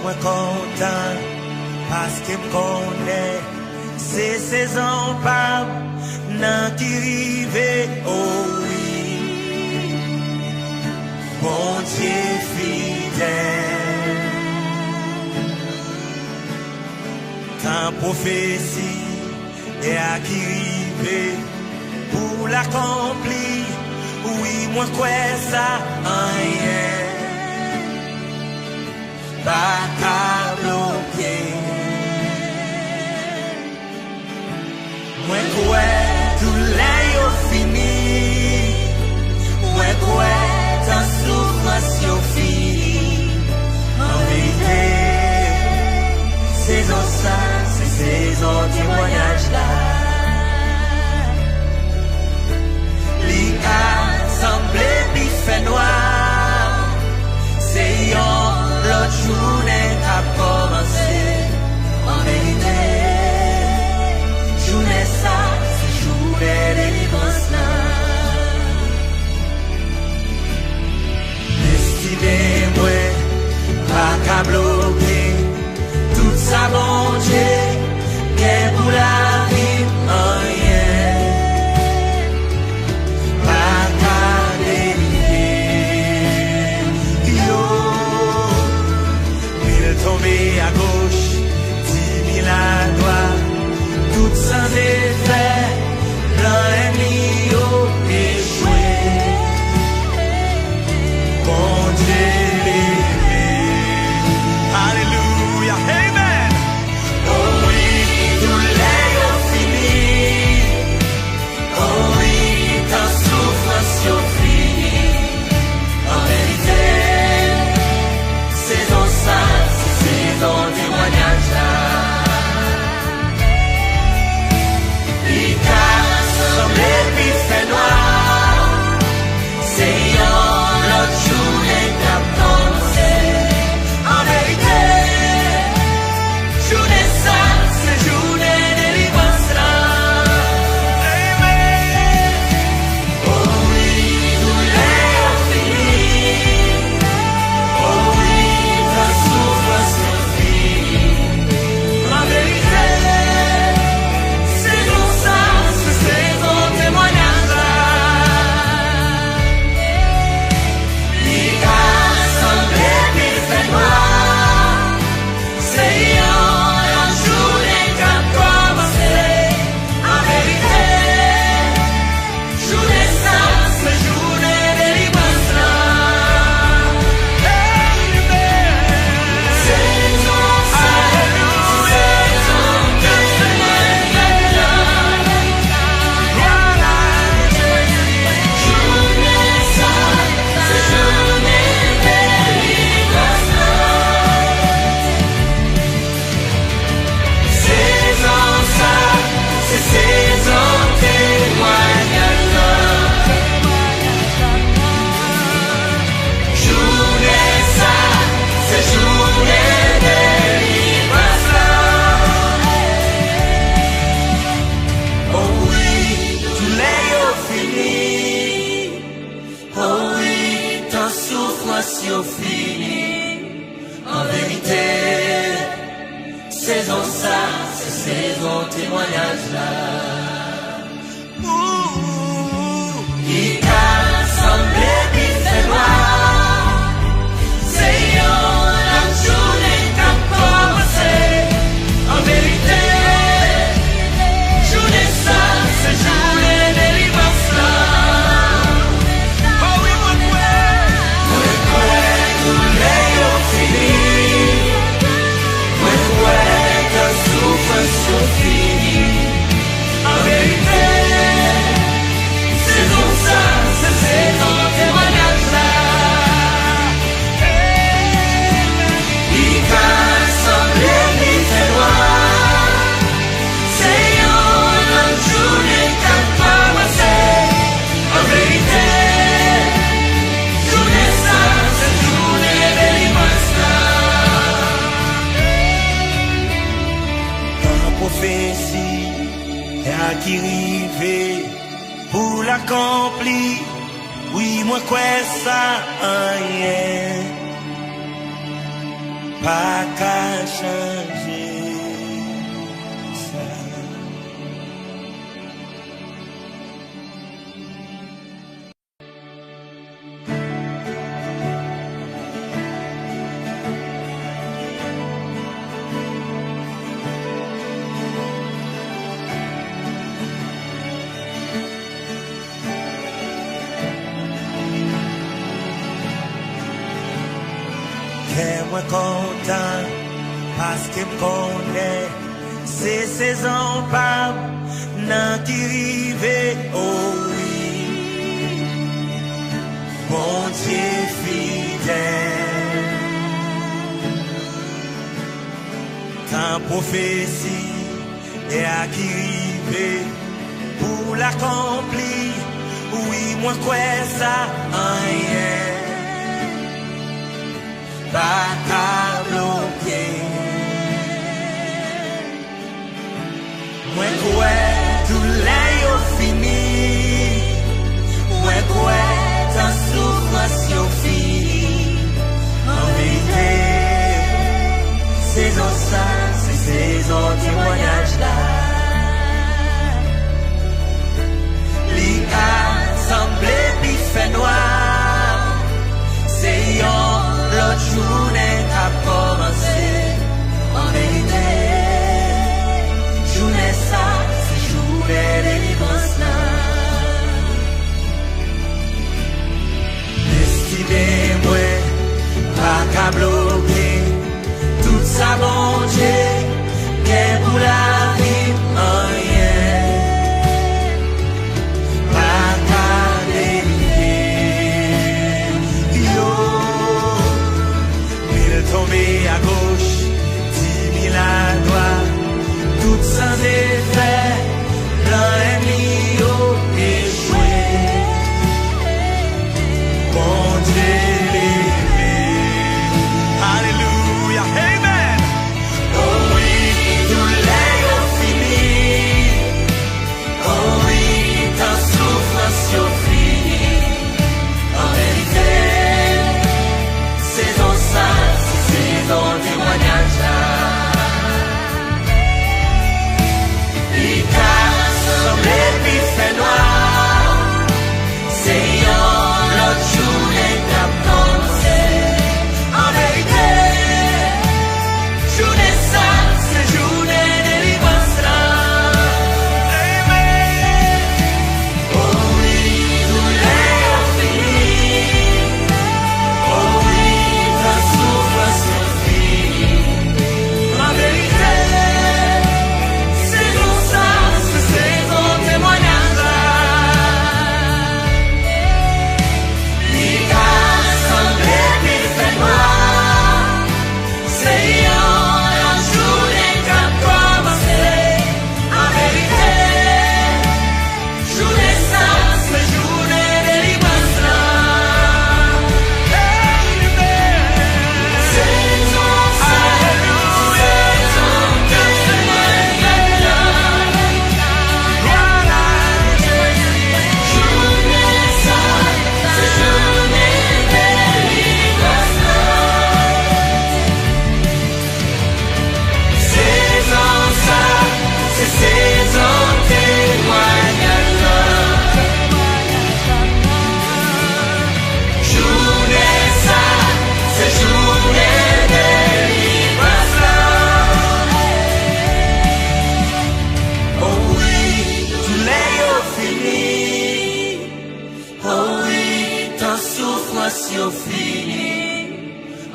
moi content, parce que me connaît, c'est saison pas, nan qui rive, oh oui, mon Dieu fidèle. Quand prophétie est à qui rive, pour l'accomplir, oui, moi quoi ça, rien. Pas qu'à bloquer. Moi quoi, tout l'air fini. Moi quoi, ta souffrance yo fini. En vérité, saison ça, c'est saison témoignage là. Li a semblé puis fait noir. C'est yon. L'autre journée a commencé. En vérité, journée ça, c'est journée de délivrance là. Estimez-moi, pas qu'à bloquer. Tout ça, mon Dieu, qu'est pour la vie, rien. Pas qu'à délivrer. Yo. Tomber à gauche, 10 000 à droite, tout sans effet, blanc ennemi au échoué. Bon Dieu levé. Alléluia, amen. Oh oui, tout l'air fini. Oh oui, ta souffrance yo fini. En vérité, saison ça. Saison témoignage là. Il semble puis fait noir. C'est yon l'autre journée qu'a commencé. En vérité, journée ça, c'est journée de délivrance là. Amen. Oh oui, tout l'air fini. Oh oui, ta souffrance. En vérité, saison ça, c'est saison témoignage là. Il a semblé puis fait noir. C'est yon la journée qu'a commencé. En vérité, journée ça, c'est journée de délivrance là. Oh oui, tout l'air fini. Ta souffrance finie. En vérité, saison ça, c'est saison témoignage là. Il va sembler ni fait noir. C'est yon l'autre journée qu'a commencé. En vérité, journée ça, c'est journée de délivrance là. Prophétie et à qui rive pour l'accomplir. Oui, moi quoi ça rien. pas qu'à changer ça. Moi content parce que me connaît c'est saison pas nan qui rive oh oui bon Dieu fidèle tant prophétie et à qui rive pour l'accomplir oui moi quoi ça rien pas qu'à bloquer. Moi quoi tout l'est fini. Moi quoi ta souffrance yo fini. En vérité, saison ça, c'est saison témoignage là. Li a semblé bi fait noir. C'est l'autre journée a commencé. En vérité, journée ça, c'est journée délivrance là. Estimez-moi, pas qu'à bloquer tout ça, bon Dieu, qu'est pour la vie, rien. Pas qu'à délivrer, yo. Tomber à gauche, 10 000 à droite, tout sans effet, blanc et mi-haut échoué. Bon Dieu levé. Alléluia, amen. Oh oui, tout l'est fini. Oh oui, ta souffrance est finie. En vérité, saison ça. Saison témoignage là. Les cas semblent puis fait noir. C'est l'autre journée qu'a commencé. En vérité, journée ça, c'est journée délivrance là. Amen. Oh oui, tout l'est fini. Oh oui, ta souffrance.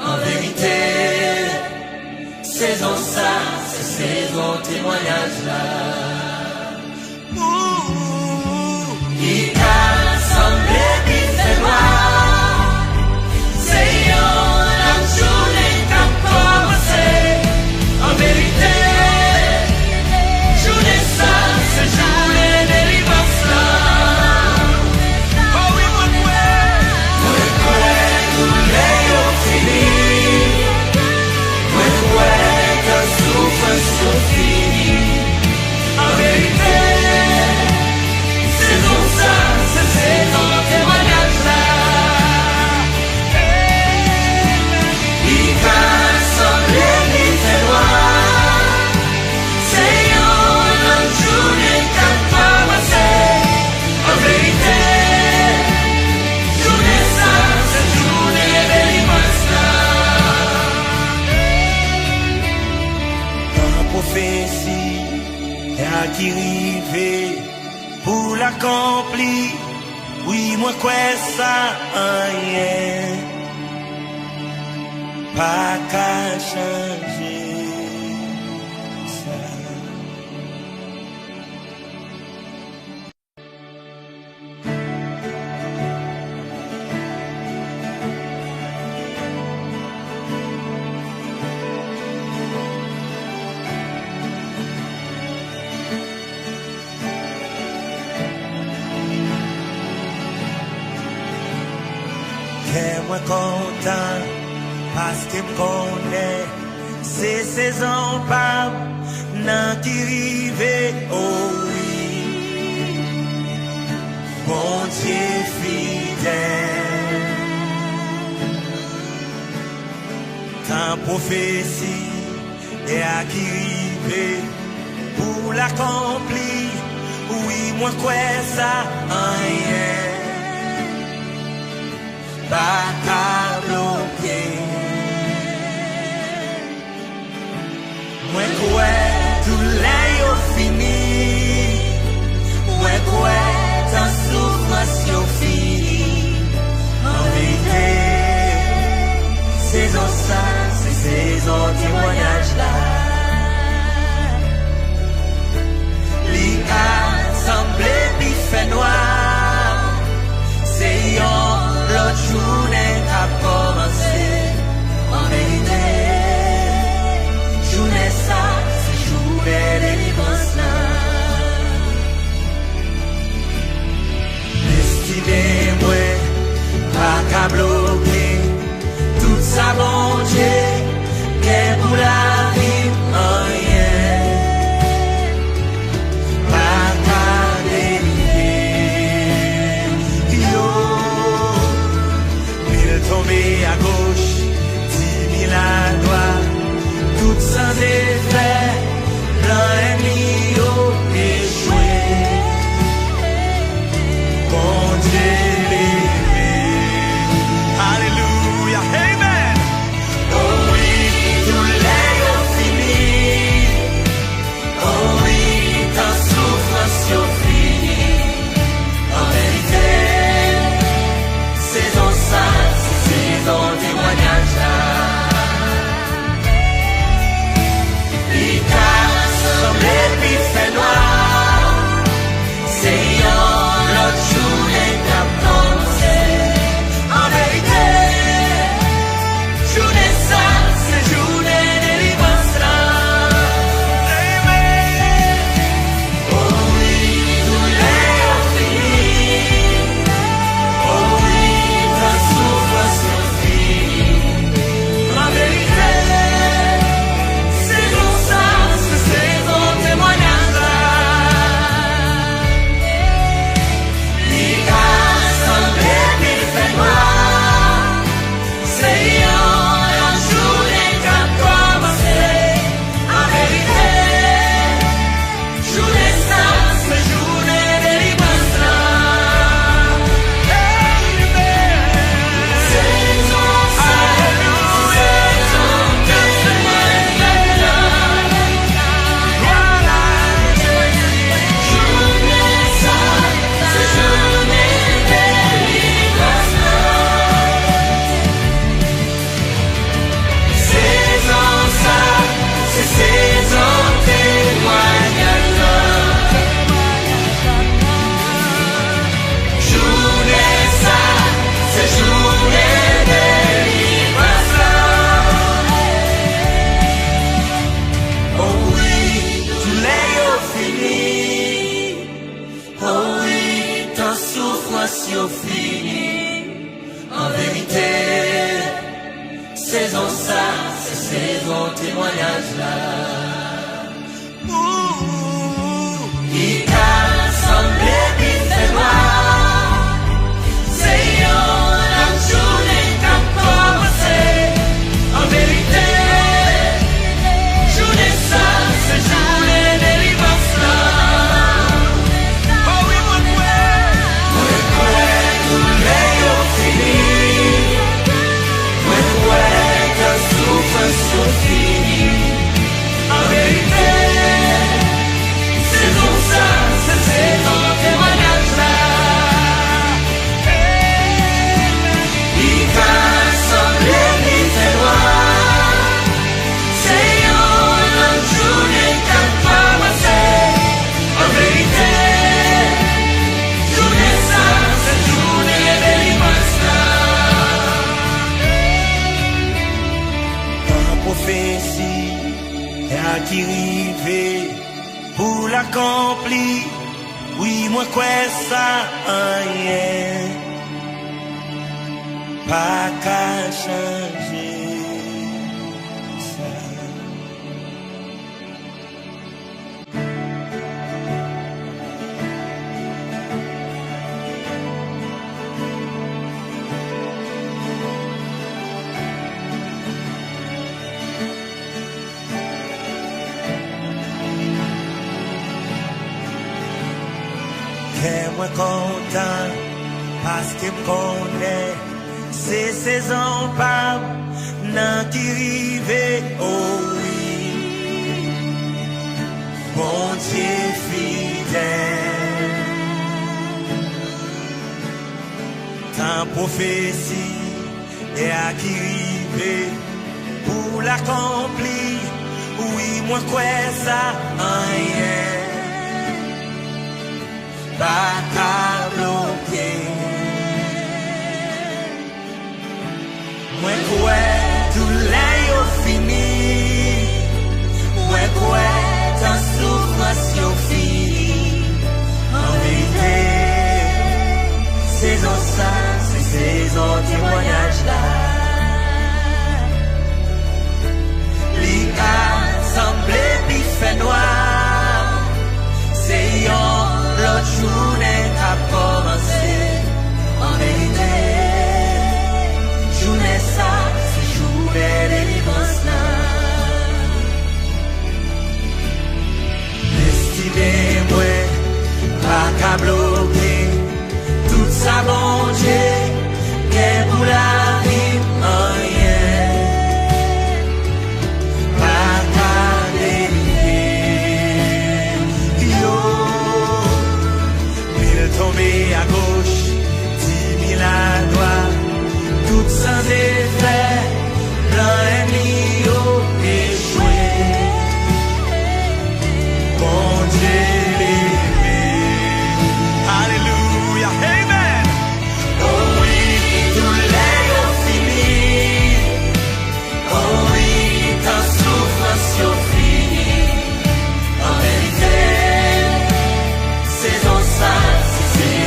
En vérité, saison ça, c'est saison témoignage là. Il a semblé qu'il fait noir. C'est la journée qu'a commencé. En vérité, journée ça, c'est journée délivrance là. Oh oui, moi quoi, tout l'est fini. Moi quoi, ta souffrance est finie. qui rive pour l'accomplir. Oui, moi quoi ça rien pas qu'à changer ça. Moi content parce que me connaît c'est saison pas nan qui rive. Oh oui, mon Dieu fidèle, tant prophétie et à qui rive pour l'accomplir. Oui, moi quoi ça rien pas qu'à bloquer. Moi quoi tout l'air fini, moi quoi ta souffrance fini. En vérité, saison ça, c'est saison témoignage là. L'IA semblé puis fait noir, c'est l'autre journée a commencé. En vérité, journée ça, c'est journée de délivrance là. Estimez-moi, pas qu'à bloquer tout ça, mon Dieu, qu'est pour la vie, rien. Pas qu'à délivrer. Yo, tomber à gauche, 10 000 à droite, tout sans effet, blanc et mio échoué. Bon Dieu levé. Alléluia, amen. Oh oui, tout l'air fini. Oh oui, ta souffrance fini. En vérité, saison ça, saison témoignage là. Il t'a semblé puis fait noir, c'est l'autre journée qu'a commencé. En vérité, journée ça, c'est journée de délivrance là. Amen. Oh oui, tout l'air fini. Oh oui, ta souffrance. En vérité, saison ça, c'est saison témoignage là. L'IA semblé puis fait noir, c'est la journée qu'a commencé. En vérité, journée ça, c'est journée de délivrance là. Saison ça, fini. En vérité, saison ça, c'est saison témoignage là. Il t'a semblé puis fait noir, c'est la journée qu'a commencé. En vérité, journée ça, c'est journée de délivrance là. Fini. En qui rive pour l'accomplir. Oui, moi quoi ça rien pas qu'à changer ça. Moi content parce que me connaît c'est saison pas nan qui rive oh oui mon Dieu fidèle tant prophétie et à qui rive pour l'accomplir oui moi quoi ça rien pas qu'à bloquer. Moi quoi tout l'air fini. Moi quoi ta souffrance fini. En vérité, saison ça, c'est saison témoignage là. L'Ica semblait puis fait noir. C'est l'autre journée a commencé. En vérité, journée ça, c'est journée de délivrance là. Estimez-moi, pas qu'à bloquer tout ça, mon Dieu, qu'est pour la vie, rien. Pas qu'à délivrer, yo. Tomber à gauche, 10 000 à droite, tout sans effet, plein ennemi échoué. Bon Dieu levé. Alléluia, amen. Oh oui, tout l'est fini. Oh oui, ta souffrance fini. En vérité, saison ça.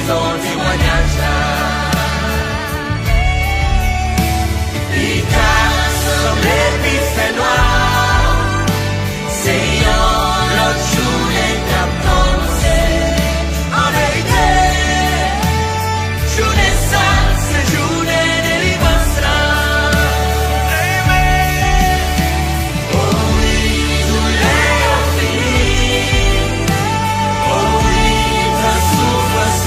Ton témoignage là, l'Ica semblait puis fait noir. C'est l'autre journée qui a commencé. En vérité, journée ça, c'est journée de délivrance là. Amen. Oh oui, tout l'est fini. Oh oui, ta souffrance.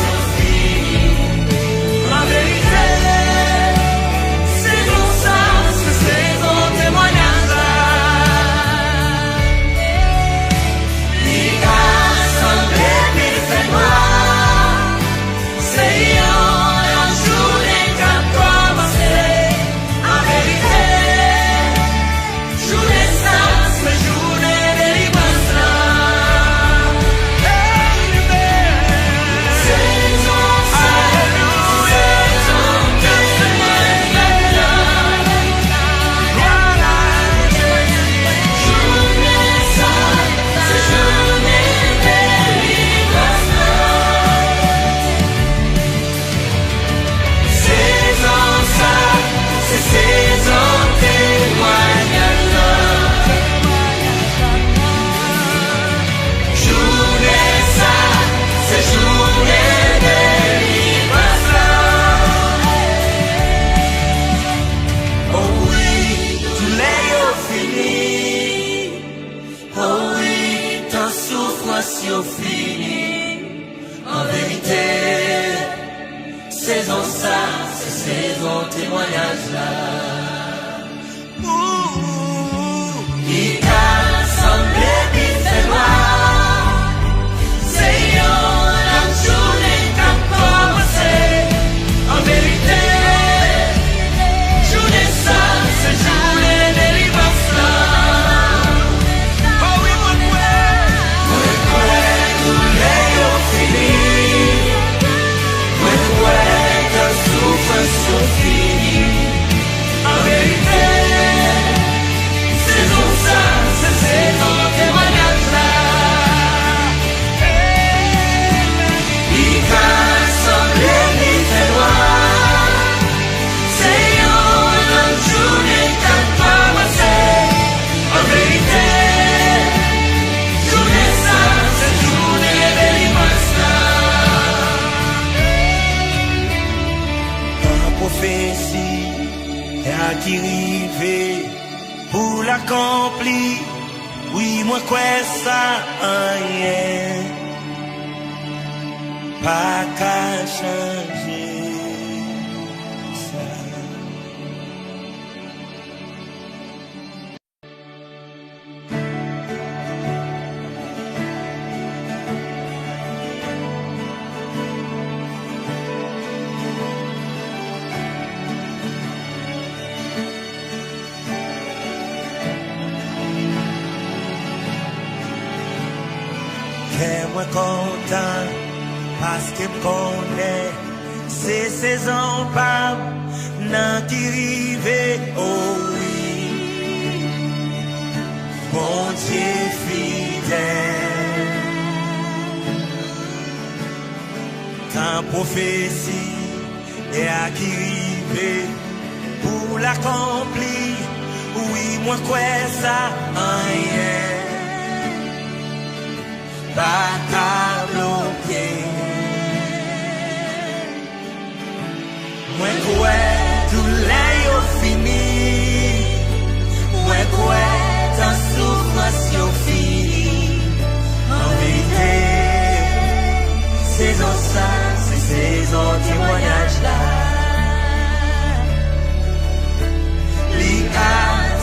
En vérité, saison ça, c'est saison témoignage là. L'Ica semblait puis fait noir. C'est l'autre journée qui a commencé. En vérité, journée ça, c'est journée de délivrance là. Oh oui, mon frère, tout l'est fini. When ta souffrance fini. prophétie et qui rive pour l'accomplir. Oui, moi quoi ça rien pas qu'à changer ça. Moi content parce que me connaît c'est saison pas nan qui rive. Oh oui, mon Dieu fidèle, ta prophétie est à qui rive pour l'accomplir. Oui, moi quoi ça rien pas qu'à bloquer. Moi quoi tout l'air fini, moi quoi ta souffrance yo fini. En vérité, saison ça, c'est saison témoignage là. Li a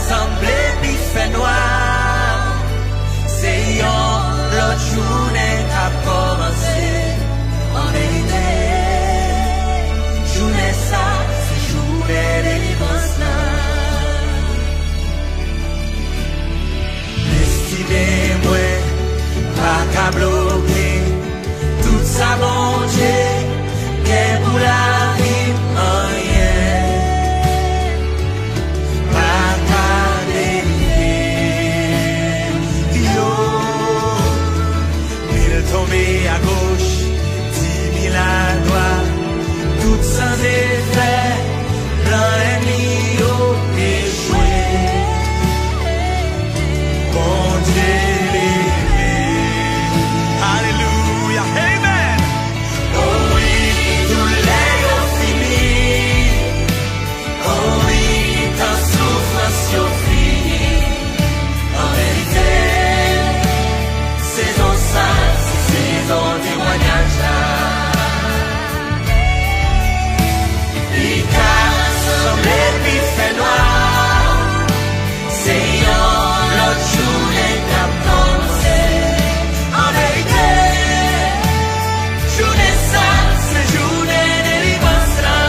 semblé puis fait noir, c'est yon l'autre journée a commencé. En vérité, journée ça, c'est journée de délivrance là. Estimez-moi, pas qu'à bloquer tout ça, mon Dieu, qu'est pour la vie, rien. Pas qu'à délivrer. Tomber à gauche, 10 000 à droite, tout sans effet, plein ennemi au échoué. Bon Dieu levé. Alléluia, amen. Oh oui, tout l'air fini. Oh oui, ta souffrance yo fini. En vérité, saison ça, saison témoignage là. Il semblé puis fait noir, c'est l'autre journée qu'a commencé. En vérité, journée ça, c'est journée de délivrance là.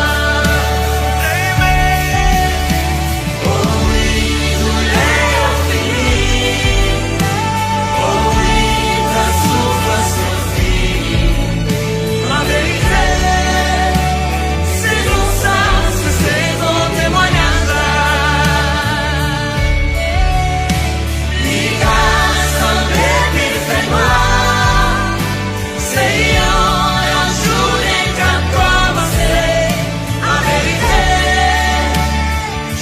Amen. Oh oui, tout l'air fini. Oh oui, ta souffrance. En vérité, saison ça, c'est saison témoignage là. Il a semblé qu'il fait noir, c'est la journée qu'a commencé. En vérité,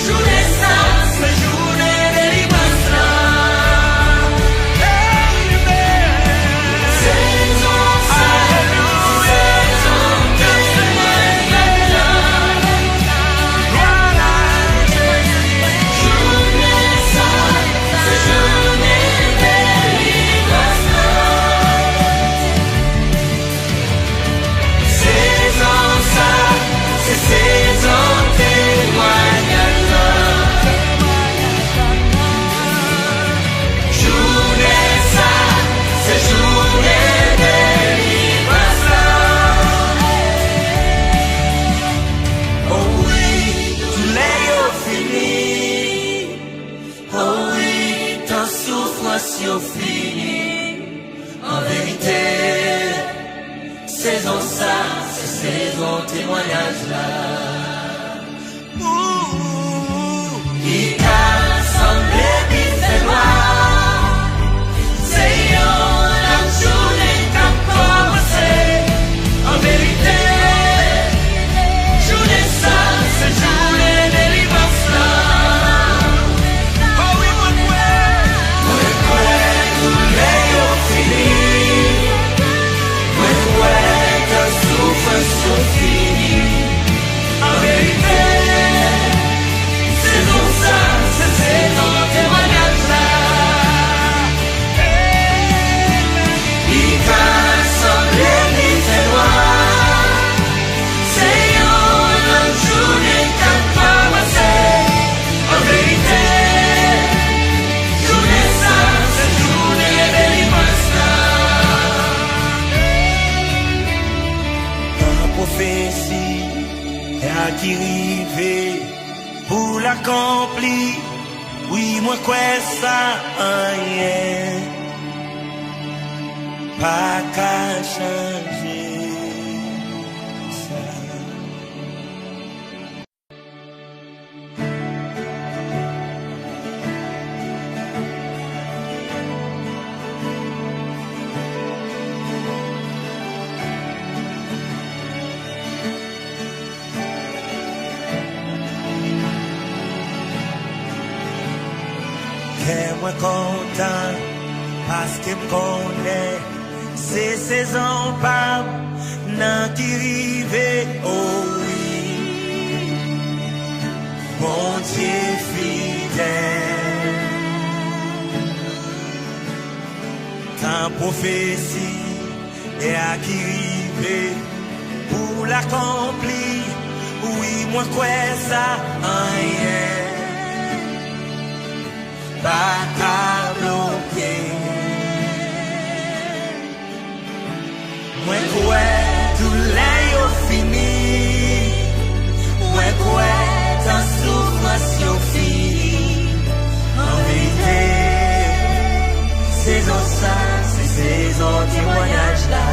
journée ça, c'est journée de délivrance là. Saison ça, fini. En vérité, saison ça, c'est saison témoignage là. Il a semblé qu'il fait noir, c'est la journée qu'a commencé. En vérité, journée ça, c'est journée de délivrance là. Oh oui, tout l'air fini. Ta souffrance fini. l'accompli. Oui, moi quoi ça rien pas qu'à changer ça. Que moi content parce que me connaît c'est saison pas nan qui rive, oh oui, mon Dieu fidèle. Ta prophétie est à qui rive pour l'accomplir. Oui, moi quoi ça rien pas qu'à bloquer. Moi quoi tout l'air fini. Moi quoi ta souffrance yo fini. En vérité, saison ça, c'est saison témoignage là.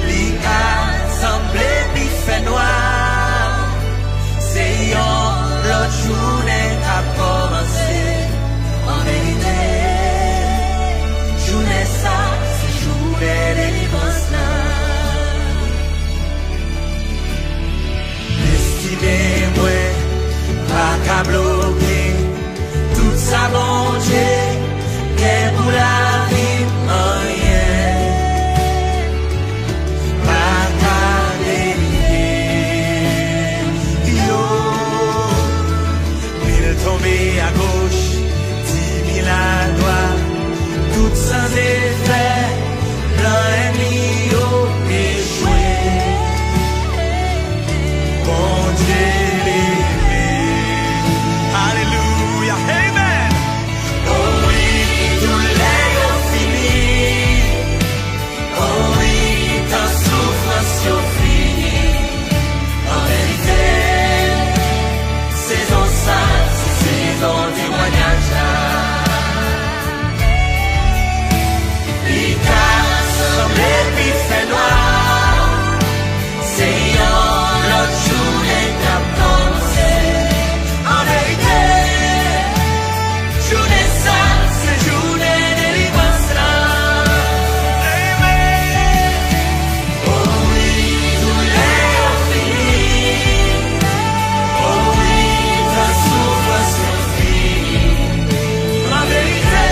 L'IA semblé puis fait noir. C'est l'autre journée a commencé. En vérité, journée ça, c'est journée délivrance là. Estimez-moi, pas qu'à bloquer tout ça, bon Dieu, qu'est pour la vie, rien. Pas qu'à délivrer. Yo, mille tombés à gauche, 10 000 à droite. Tout sans effet, l'ennemi a échoué. Bon Dieu l'élevé. Alléluia, amen. Oh oui, tout l'air fini. Oh oui, ta souffrance est finie. En vérité, saison ça, c'est saison témoignage là. Semblait puis fait noir. C'est l'autre journée qu'a commencé. En vérité, journée ça, c'est journée délivrance là. Amen. Oh oui, tout l'air fini. Oh oui, ta souffrance est finie. En vérité,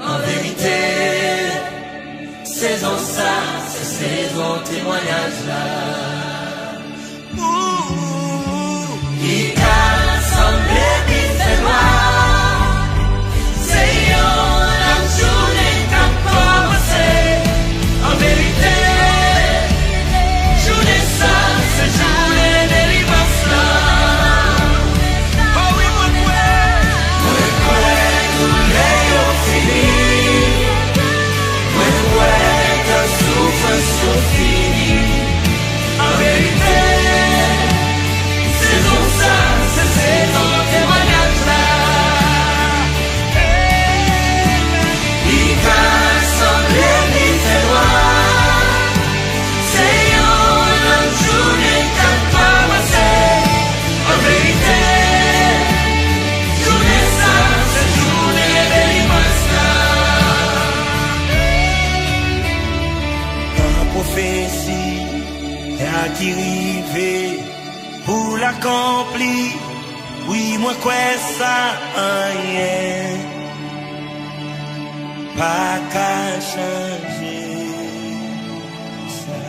en vérité, saison ça, c'est saison témoignage là. Il a semblé qu'il fait noir. C'est la journée qu'a commencé. En vérité, journée ça, c'est journée délivrance là. Oh oui, fini. En l'accompli. Oui, moi quoi ça rien, pas qu'à changer ça.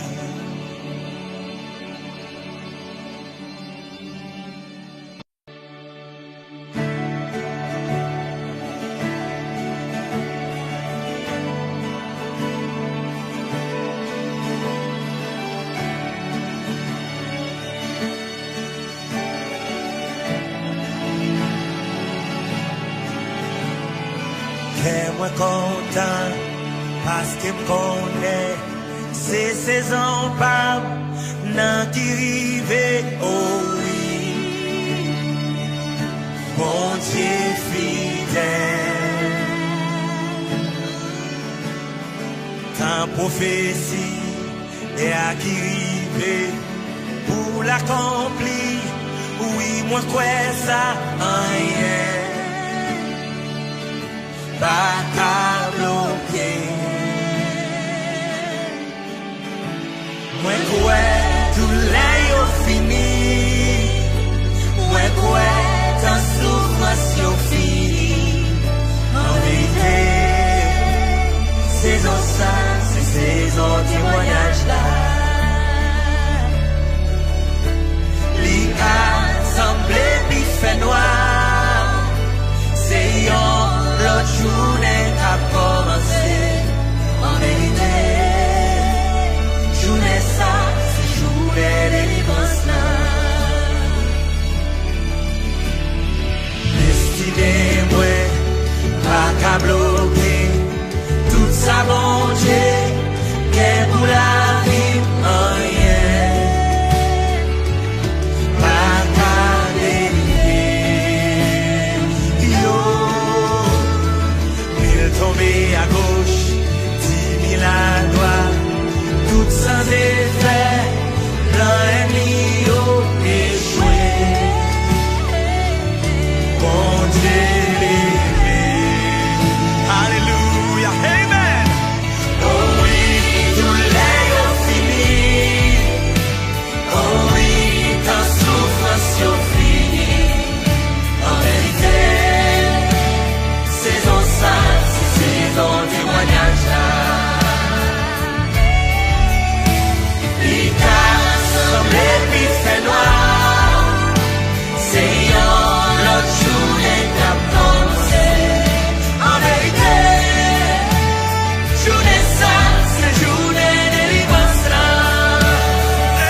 Moi content parce que me connaît ces saisons pas nan qui rive, oh oui, mon Dieu fidèle. Tant prophétie et à qui rive pour l'accomplir, oui, moi quoi ça rien, pas qu'à bloquer. Moi quoi tout l'air fini, moi quoi ta souffrance yo fini. En vérité, saison ça, c'est saison témoignage là. Li a semblé mi fait noir, c'est yon l'autre journée a commencé. En vérité, journée ça, c'est journée de délivrance là. Destinez-moi, pas qu'à bloquer tout ça, mon Dieu, qu'est pour la vie, rien. Pas qu'à délivrer, tomber à gauche, 10 000 à droite, tout sans effet, plein ennemi échoué. Bon Dieu levé, alléluia, amen. Oh oui, tout l'air fini, oh oui, ta souffrance fini. En vérité, saison ça, saison témoignage là. Il semblé puis fait noir, c'est l'autre journée qu'a commencé. En vérité, journée ça, c'est journée de délivrance là.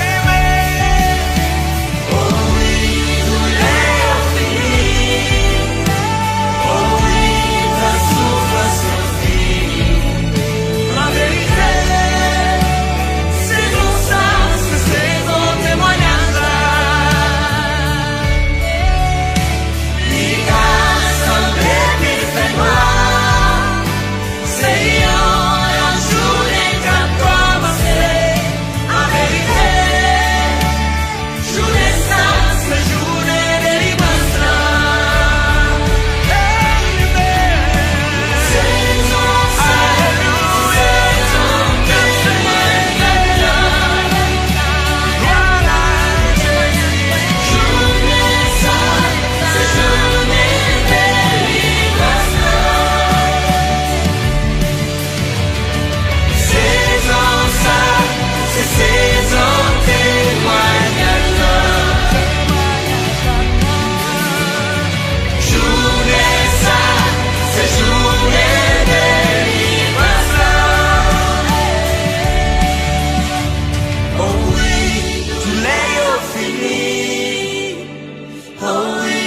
Amen. Oh oui, tout l'air fini, oh oui, ta souffrance fini. En vérité, saison ça, c'est saison témoignage là. Il a semblé puis fait noir, c'est la journée qu'a commencé. En vérité, journée ça, c'est journée de délivrance là. Saison ça, saison témoignage là. Journée ça, c'est journée de délivrance là. Saison ça, c'est saison témoignage là. Journée ça, c'est journée de délivrance là. Oh oui, tout l'air fini, oh oui,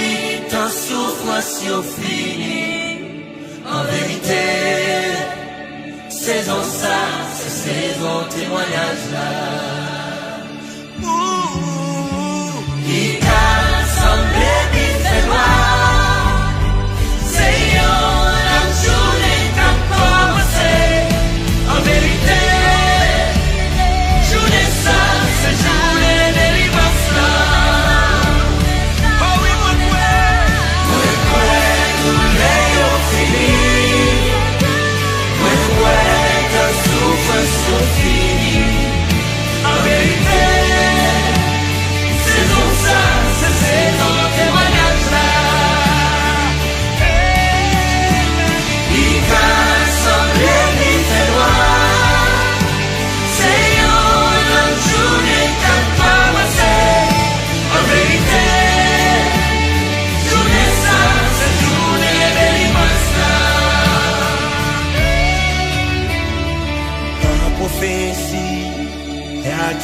ta souffrance fini. En vérité, saison ça, c'est saison témoignage là. Il a semblé qu'il fait noir, c'est la journée qu'a commencé. En vérité, journée ça, c'est journée de délivrance là. Oh oui, moi quoi, tout l'air fini, moi quoi, ta souffrance fini. En vérité,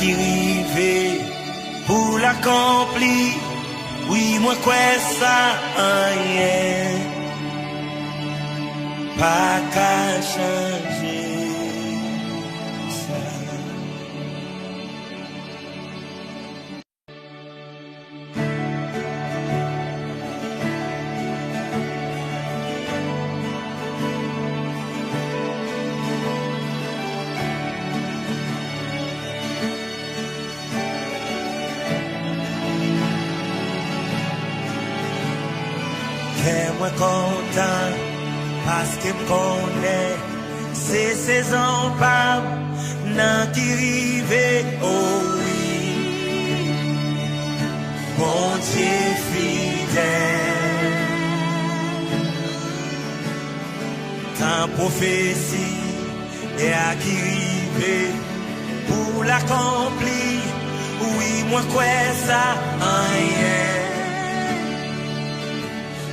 qui rive pour l'accomplir. Oui, moi quoi ça rien pas qu'à changer ça. Moi content parce que me connaît c'est saison pas nan qui rive. Oh oui, mon Dieu fidèle, tant prophétie et à qui rive pour l'accomplir. Oui, moi quoi ça rien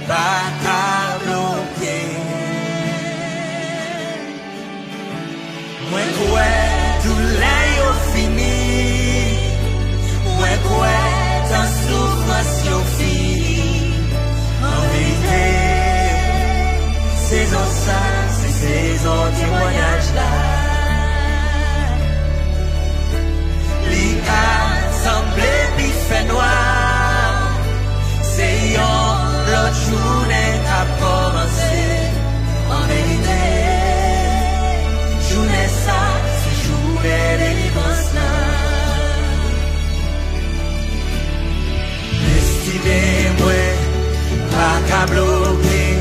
pas qu'à bloquer. Moi quoi tout l'air fini, moi quoi ta souffrance yo fini. En vérité, saison ça, c'est saison témoignage là. Li a semblé puis fait noir, c'est yon l'autre journée a commencé. En vérité, journée ça, c'est journée délivrance là. Estimez-moi, pas qu'à bloquer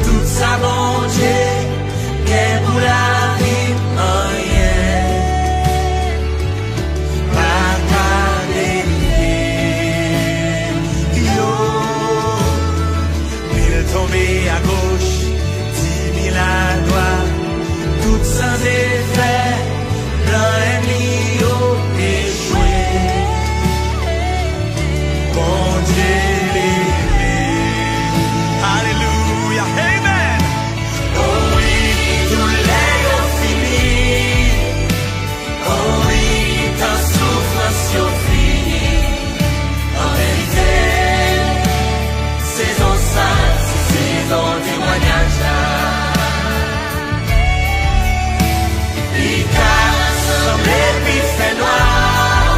tout ça, bon Dieu, qu'est pour la vie, rien. Pas qu'à délivrer, yo. Tomber à gauche, 10 000 à droite, tout sans effet, blanc et mio échoué. Bon Dieu l'élevé, alléluia, amen. Oh oui, tout l'air fini, oh oui, ta souffrance fini. En vérité, saison ça, saison témoignage là. Il semblé puis fait noir,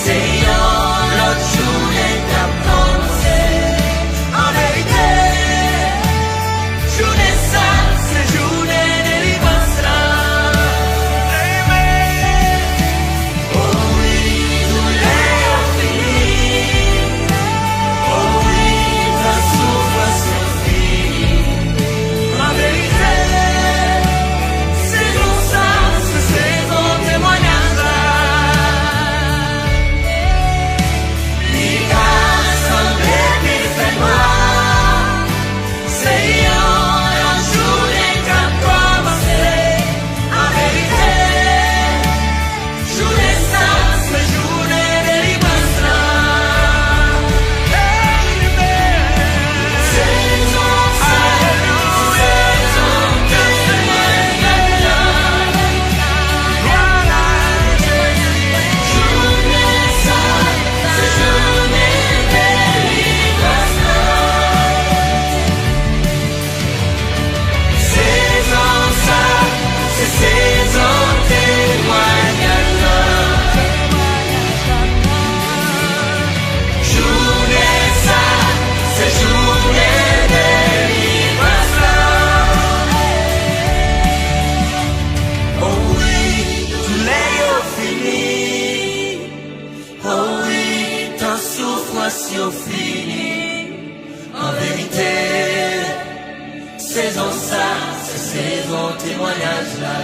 c'est l'autre journée qu'a commencé. En vérité, journée ça, c'est journée délivrance là. Amen. Oh oui, tout l'air fini, oh oui, ta souffrance. En vérité, c'est comme ça, c'est ton témoignage là. Il a semblé qu'il fait noir, c'est un journée qu'a commencé. En vérité, journée ça, c'est journée délivrance là. Fini. En vérité, saison ça, c'est saison témoignage là.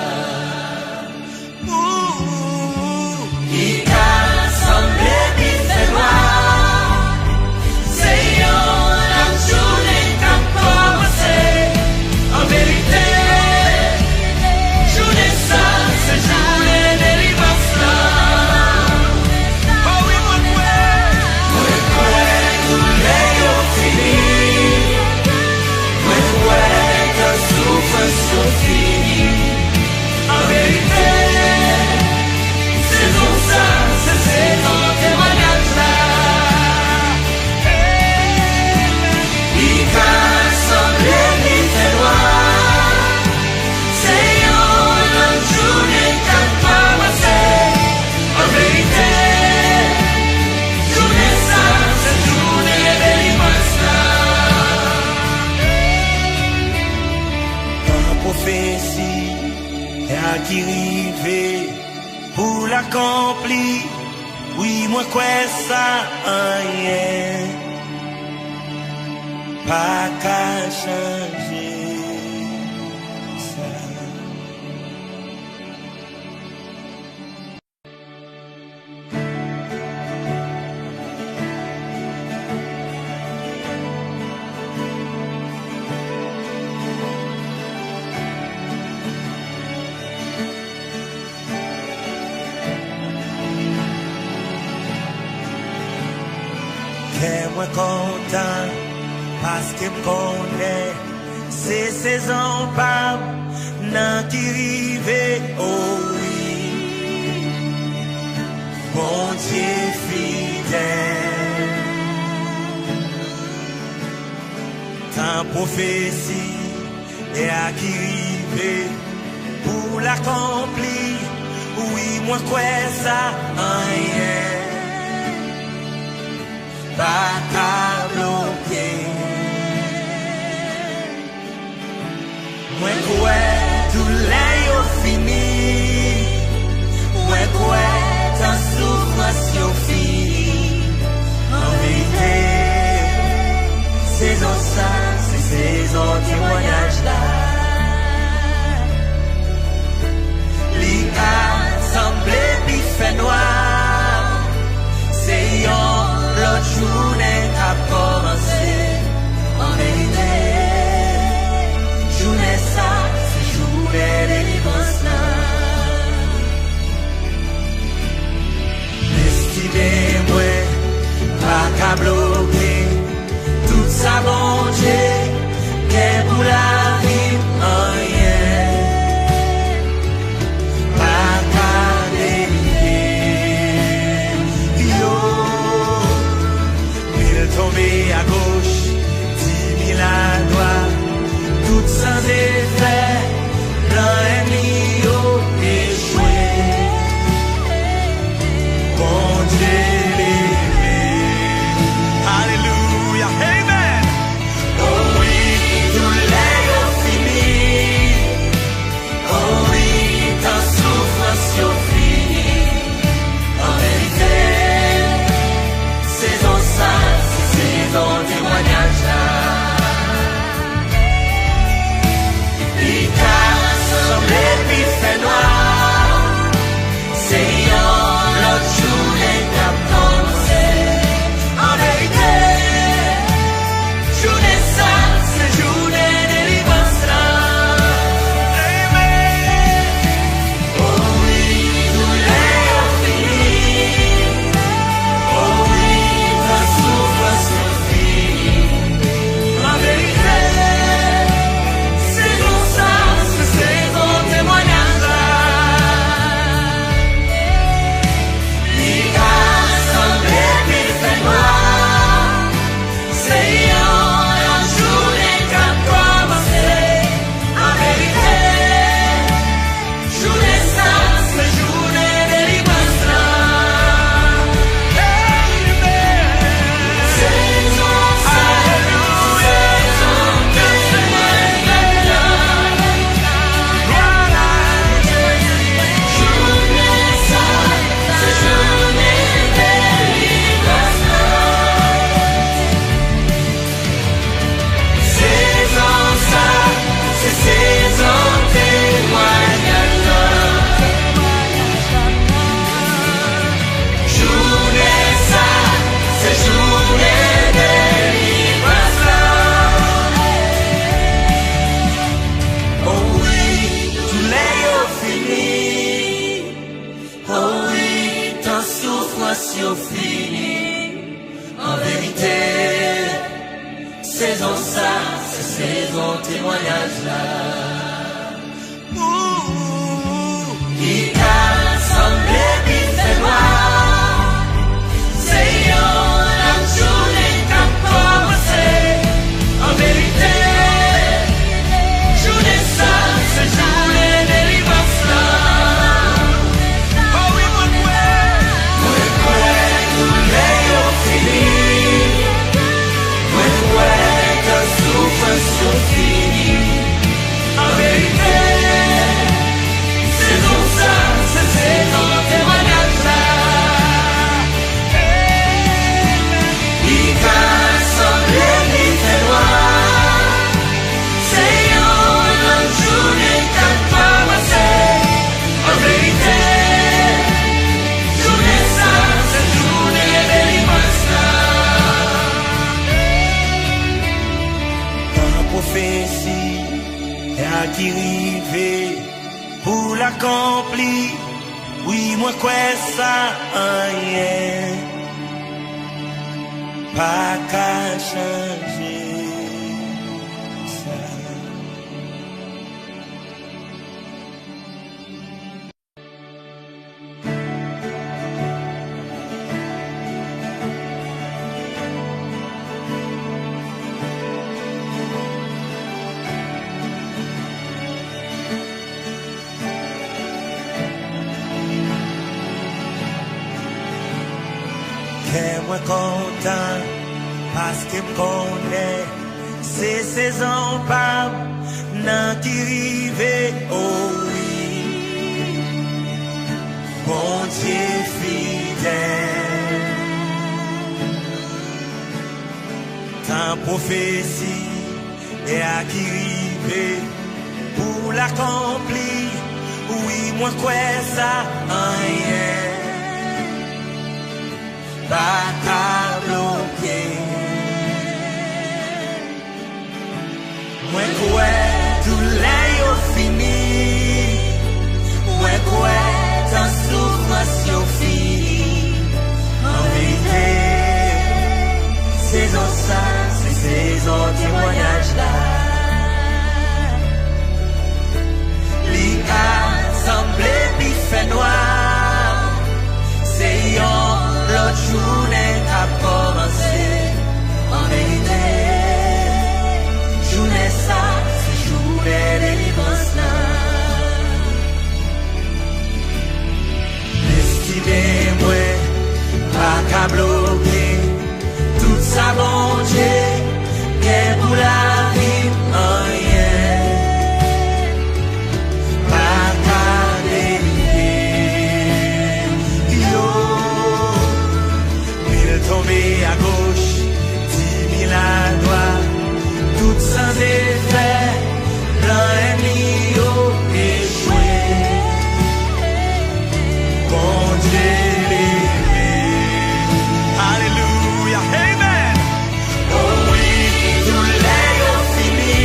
Il a semblé qu'il fait noir, c'est la journée qu'a commencé. En vérité, journée ça, c'est journée délivrance là. Fini. En qui rive pour l'accomplir. Oui, moi quoi ça rien pas qu'à changer ça. Moi content parce que me connaît c'est saison pas nan qui rive. Oh oui, mon Dieu fidèle, ta prophétie est à qui rive pour l'accomplir. Oui, moi quoi ça rien pas qu'à bloquer. Moi quoi tout l'air fini, moi quoi ta souffrance yo fini. En vérité, saison ça, c'est saison témoignage là. Li a semblé bi fait noir, c'est yon l'autre journée a commencé. En vérité, journée ça, c'est journée de délivrance là. Estimez-moi, pas qu'à bloquer tout ça, bon Dieu, qu'est pour la vie en rien. Pas qu'à délivrer, yo. Tomber à gauche, 10 000 à droite, tout sans effet, l'ennemi a échoué. Bon Dieu levé, alléluia, amen. Oh oui, tout l'air fini, oh oui, ta souffrance est finie. En vérité, saison ça, saison témoignage là. Il t'a semblé puis fait noir, c'est l'autre journée qu'a commencé. En vérité, journée ça, c'est journée de délivrance là. Amen. Oh oui, tout l'air fini, oh oui, ta souffrance est finie. En vérité, saison ça, c'est saison témoignage là. Il a semblé puis fait noir, c'est la journée qu'a commencé. En vérité, journée ça, c'est journée de délivrance là. Saison ça, saison témoignage là. Voilà, journée ça, c'est journée de délivrance là. Saison ça, c'est saison témoignage là. Journée ça, c'est journée de délivrance là. Oh oui, tout l'air fini, oh oui, ta souffrance est finie. En vérité, saison ça, c'est saison témoignage là. Il t'a semblé puis fait noir, c'est la journée qu'a commencé. En vérité, journée ça, c'est journée de délivrance là. Oh oui, moi quoi, tout l'air fini, moi quoi, ta souffrance est finie. En vérité, prophétie qui rive pour l'accomplir. Oui, moi quoi ça rien pas qu'à changer ça. Moi content parce que me connaît c'est saison pas nan qui rive. Oh oui, bon Dieu fidèle, ta prophétie est à qui rive pour l'accomplir. Oui, moi quoi ça rien pas qu'à bloquer. Moi quoi tout l'air fini, moi quoi ta souffrance yo fini. En vérité, saison ça, c'est saison témoignage là. Li a semblé mi fait noir, c'est yon l'autre journée a commencé. En vérité, journée ça, c'est journée de délivrance là. Estimez-moi, pas qu'à bloquer tout ça, bon Dieu, qu'est pour la vie, rien. Pas qu'à délivrer, yo. Tomber à gauche, 10 000 à droite, tout sans effet, l'ennemi a échoué. Bon Dieu l'élevé, alléluia, amen. Oh oui, tout l'air fini,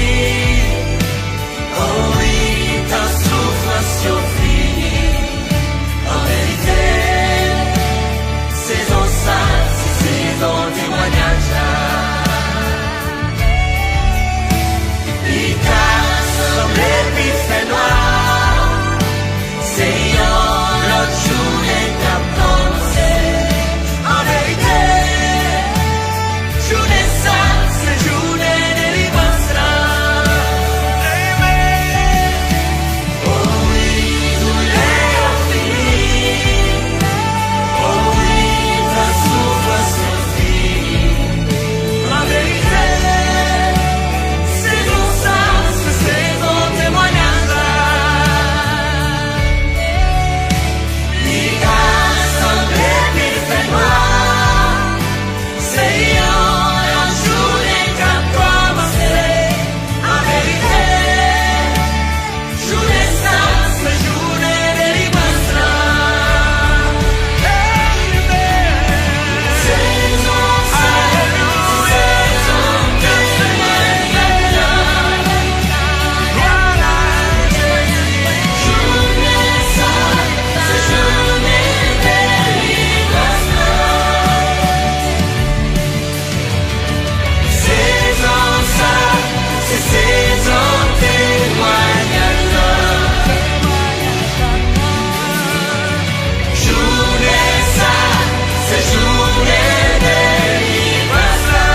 oh oui, ta souffrance fini. En vérité, saison ça, saison témoignage là. Il t'a semblé puis fait noir, c'est l'autre journée qu'a commencé. En vérité, journée ça, c'est journée de délivrance là. Amen. Oh oui, tout l'air fini, oh oui, ta souffrance fini. En vérité, saison ça, c'est saison témoignage là. Il a semblé qu'il fait noir, c'est la journée qu'a commencé. En vérité, journée ça, c'est journée de délivrance là. Saison ça, c'est saison témoignage là. Journée ça, c'est journée de délivrance là. Saison ça, c'est saison témoignage là. Journée ça, c'est journée de délivrance là.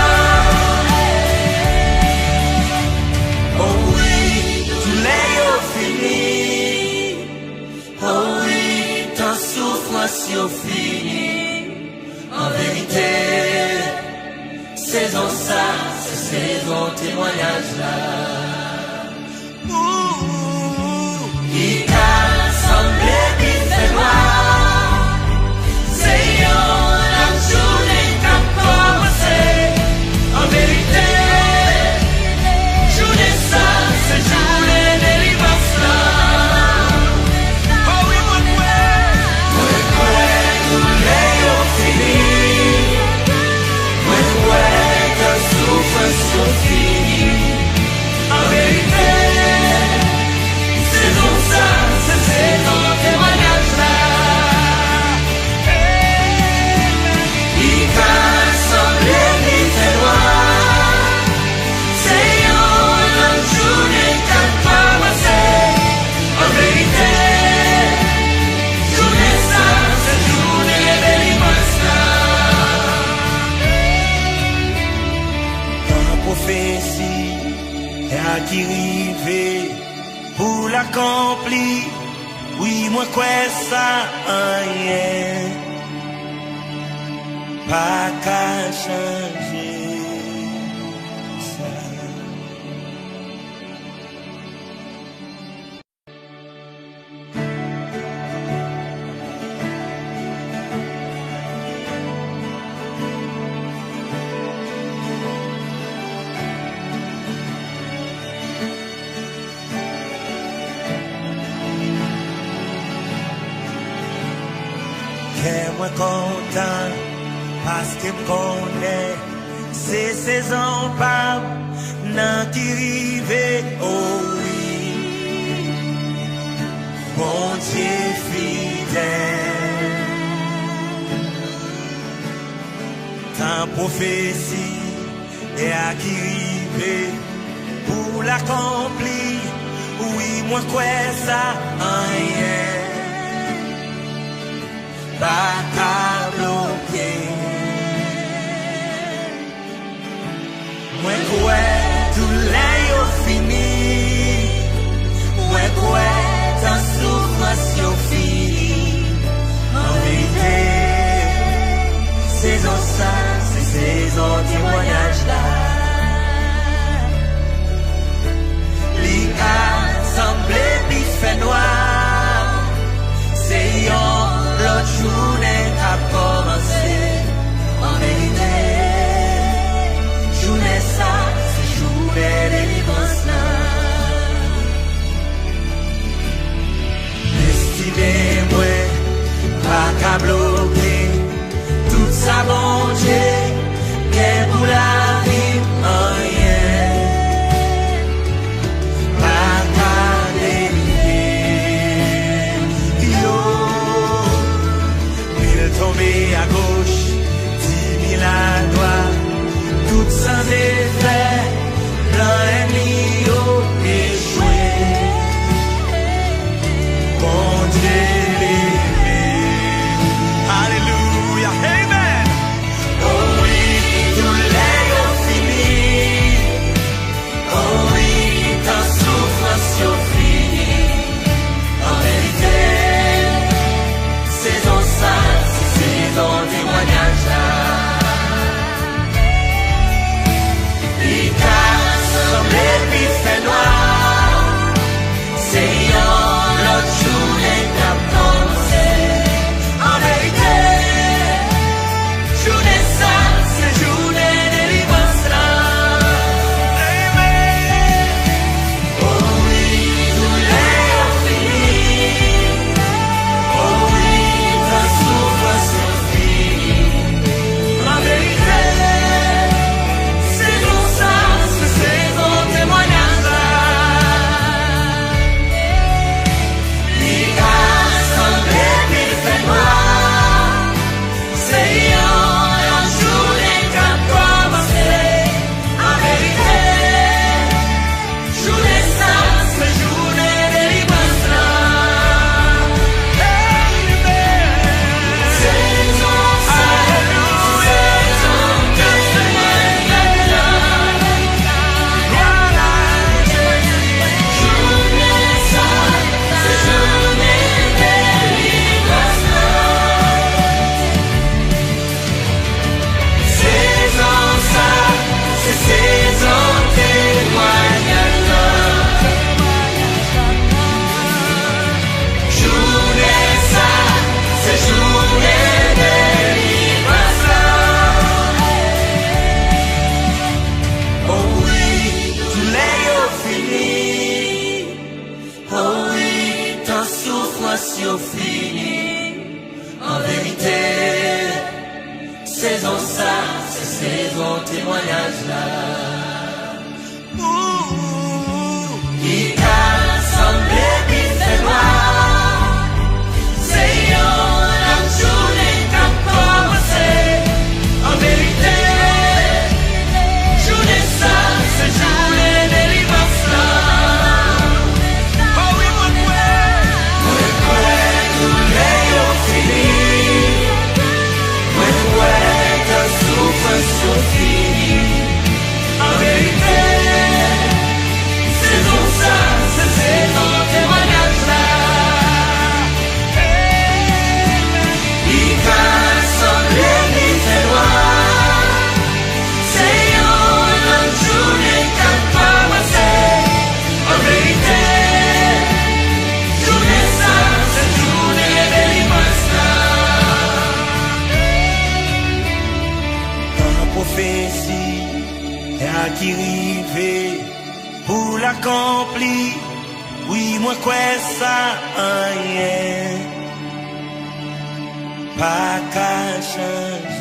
Oh oui, tout l'air fini, oh oui, ta souffrance fini. En vérité, saison ça, c'est saison témoignage là. Il t'a semblé qu'il fait noir, c'est la journée qu'a commencé. En vérité, journée ça, c'est journée de délivrance là. Oh oui, moi quoi, tout l'air fini, moi quoi, ta souffrance fini. et à qui rive pour l'accomplir. Oui, moi quoi ça rien pas qu'à changer ça. Moi content parce que me connaît c'est saison pas nan qui rive oh oui mon Dieu fidèle tant prophétie et à qui rive pour l'accomplir oui moi quoi ça rien pas qu'à bloquer. Moi quoi tout l'air fini. Moi quoi ta souffrance fini. En vérité, saison ça, c'est saison témoignage là. L'IA semble bifé noir. C'est l'autre journée a commencé. En vérité, journée ça, c'est journée de délivrance là. Estimez-moi, pas qu'à bloquer tout ça, bon Dieu, qu'est pour la vie, rien. Pas qu'à délivrer, yo. Tomber à gauche, 10 000 à droite, tout sans effet, plein ennemi échoué. Bon Dieu aimé, alléluia, amen. Oh oui, tout l'est fini. Oh oui, ta souffrance fini. En vérité, saison ça. Saison témoignage là. L'Ika semble bifé noir. C'est l'autre journée qu'a commencé. En vérité, journée ça, c'est journée de délivrance là. Amen. Oh oui, tout l'est fini. Oh oui, ta souffrance. Fini. En vérité, saison ça, c'est saison témoignage là. Il a semblé bifé noir. C'est la journée qu'a commencé. En vérité, journée ça, c'est journée de délivrance là. Fini. En pour l'accomplir. Oui, moi quoi ça rien, pas qu'à changer.